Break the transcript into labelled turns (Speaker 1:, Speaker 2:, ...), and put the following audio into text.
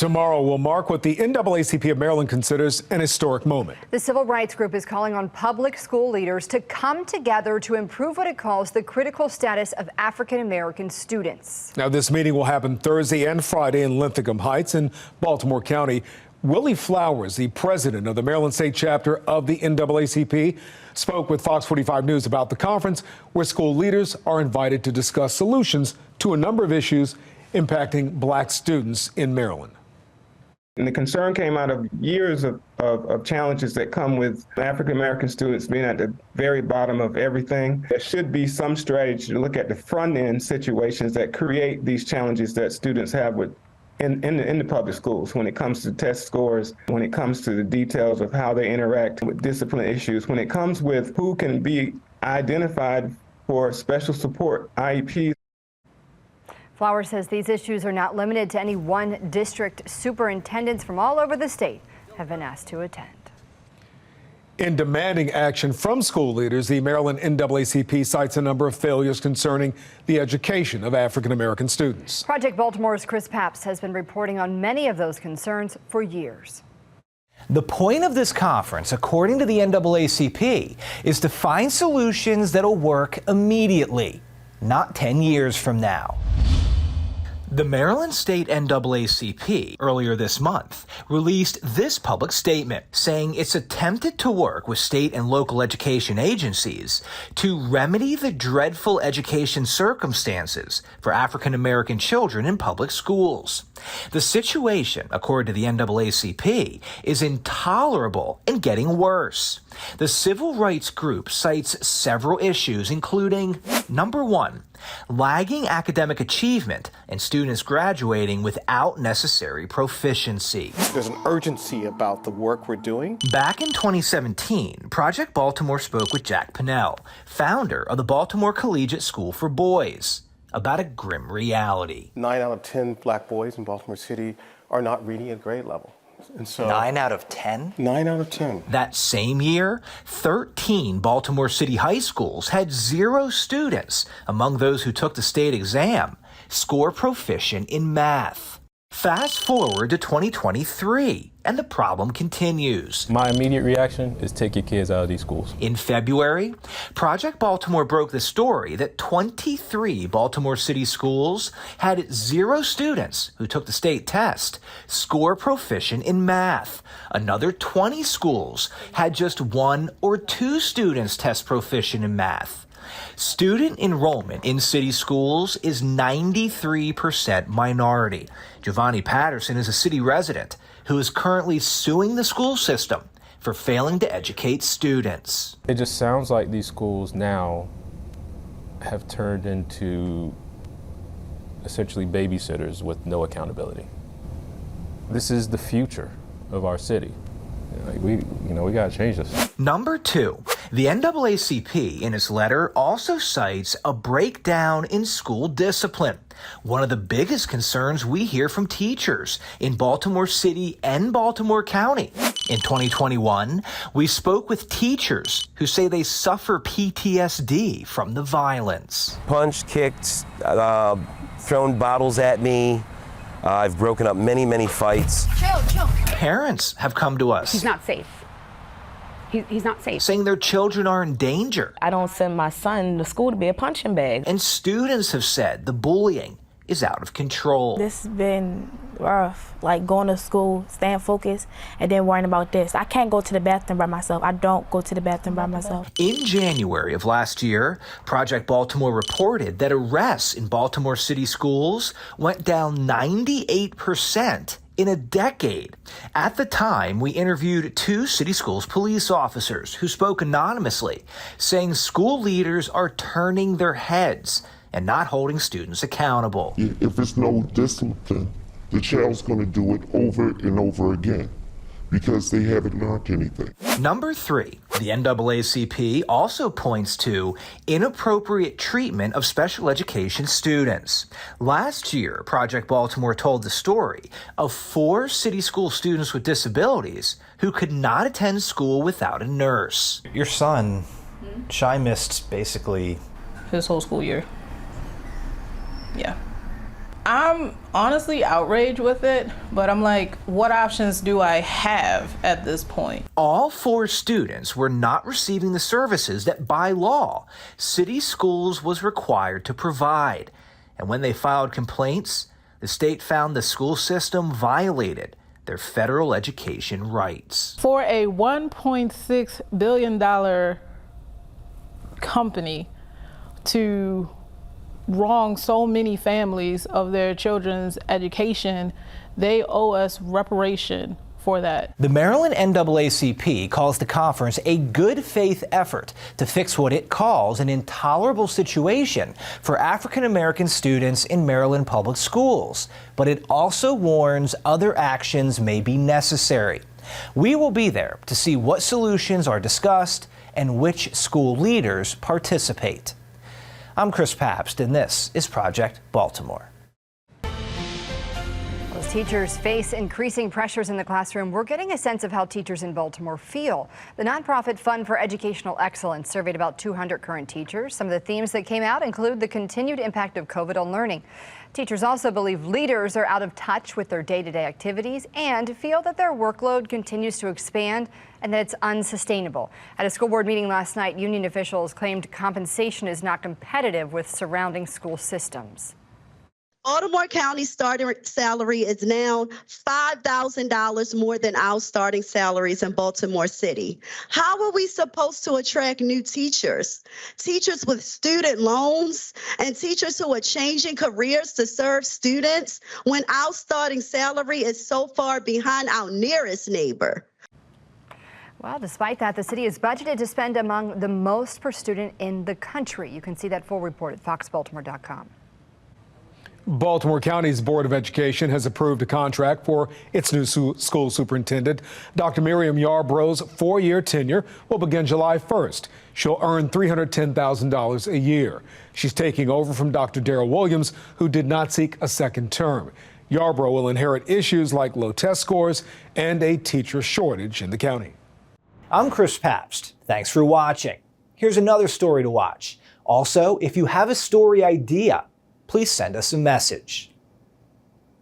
Speaker 1: Tomorrow will mark what the NAACP of Maryland considers an historic moment.
Speaker 2: The civil rights group is calling on public school leaders to come together to improve what it calls the critical status of African-American students.
Speaker 1: Now, this meeting will happen Thursday and Friday in Linthicum Heights in Baltimore County. Willie Flowers, the president of the Maryland State chapter of the NAACP, spoke with Fox 45 News about the conference, where school leaders are invited to discuss solutions to a number of issues impacting black students in Maryland.
Speaker 3: And the concern came out of years of challenges that come with African-American students being at the very bottom of everything. There should be some strategy to look at the front-end situations that create these challenges that students have in the public schools, when it comes to test scores, when it comes to the details of how they interact with discipline issues, when it comes with who can be identified for special support, IEPs.
Speaker 2: Flowers says these issues are not limited to any one district. Superintendents from all over the state have been asked to attend.
Speaker 1: In demanding action from school leaders, the Maryland NAACP cites a number of failures concerning the education of African-American students.
Speaker 2: Project Baltimore's Chris Papst has been reporting on many of those concerns for years.
Speaker 4: The point of this conference, according to the NAACP, is to find solutions that'll work immediately, not 10 years from now. The Maryland State NAACP earlier this month released this public statement saying it's attempted to work with state and local education agencies to remedy the dreadful education circumstances for African American children in public schools. The situation, according to the NAACP, is intolerable and getting worse. The civil rights group cites several issues, including, number one, lagging academic achievement and students graduating without necessary proficiency.
Speaker 5: There's an urgency about the work we're doing.
Speaker 4: Back in 2017, Project Baltimore spoke with Jack Pinnell, founder of the Baltimore Collegiate School for Boys, about a grim reality.
Speaker 5: 9 out of 10 black boys in Baltimore City are not reading at grade level. And so
Speaker 4: 9 out of 10?
Speaker 5: 9 out of 10.
Speaker 4: That same year, 13 Baltimore City high schools had 0 students among those who took the state exam score proficient in math. Fast forward to 2023, and the problem continues.
Speaker 6: My immediate reaction is take your kids out of these schools.
Speaker 4: In February, Project Baltimore broke the story that 23 Baltimore City schools had 0 students who took the state test score proficient in math. Another 20 schools had just 1 or 2 students test proficient in math. Student enrollment in city schools is 93% minority. Giovanni Patterson is a city resident who is currently suing the school system for failing to educate students.
Speaker 6: It just sounds like these schools now have turned into essentially babysitters with no accountability. This is the future of our city. We got to change this.
Speaker 4: Number 2, the NAACP in its letter also cites a breakdown in school discipline, one of the biggest concerns we hear from teachers in Baltimore City and Baltimore County. In 2021, we spoke with teachers who say they suffer PTSD from the violence.
Speaker 7: Punched, kicked, thrown bottles at me. I've broken up many fights.
Speaker 8: Chill.
Speaker 4: Parents have come to us.
Speaker 8: He's not safe. He's not safe.
Speaker 4: Saying their children are in danger.
Speaker 8: I don't send my son to school to be a punching bag.
Speaker 4: And students have said the bullying is out of control.
Speaker 9: This has been rough, like going to school, staying focused, and then worrying about this. I can't go to the bathroom by myself. I don't go to the bathroom by myself.
Speaker 4: In January of last year, Project Baltimore reported that arrests in Baltimore City schools went down 98% in a decade. At the time, we interviewed 2 city schools police officers who spoke anonymously, saying school leaders are turning their heads and not holding students accountable.
Speaker 10: If there's no discipline, the child's going to do it over and over again because they haven't learned anything.
Speaker 4: Number 3, the NAACP also points to inappropriate treatment of special education students. Last year, Project Baltimore told the story of 4 city school students with disabilities who could not attend school without a nurse.
Speaker 11: Your son, Shai, missed basically
Speaker 8: His whole school year. Yeah.
Speaker 12: I'm honestly outraged with it, but I'm like, what options do I have at this point?
Speaker 4: All 4 students were not receiving the services that by law, city schools was required to provide. And when they filed complaints, the state found the school system violated their federal education rights.
Speaker 12: For a $1.6 billion company to wrong so many families of their children's education, they owe us reparation for that.
Speaker 4: The Maryland NAACP calls the conference a good faith effort to fix what it calls an intolerable situation for African American students in Maryland public schools. But it also warns other actions may be necessary. We will be there to see what solutions are discussed and which school leaders participate. I'm Chris Pabst, and this is Project Baltimore.
Speaker 2: As teachers face increasing pressures in the classroom, we're getting a sense of how teachers in Baltimore feel. The nonprofit Fund for Educational Excellence surveyed about 200 current teachers. Some of the themes that came out include the continued impact of COVID on learning. Teachers also believe leaders are out of touch with their day-to-day activities and feel that their workload continues to expand and that it's unsustainable. At a school board meeting last night, union officials claimed compensation is not competitive with surrounding school systems.
Speaker 13: Baltimore County starting salary is now $5,000 more than our starting salaries in Baltimore City. How are we supposed to attract new teachers? Teachers with student loans and teachers who are changing careers to serve students when our starting salary is so far behind our nearest neighbor.
Speaker 2: Well, despite that, the city is budgeted to spend among the most per student in the country. You can see that full report at foxbaltimore.com.
Speaker 1: Baltimore County's Board of Education has approved a contract for its new school superintendent. Dr. Miriam Yarborough's 4-year tenure will begin July 1st. She'll earn $310,000 a year. She's taking over from Dr. Darrell Williams, who did not seek a second term. Yarborough will inherit issues like low test scores and a teacher shortage in the county.
Speaker 4: I'm Chris Pabst. Thanks for watching. Here's another story to watch. Also, if you have a story idea, please send us a message.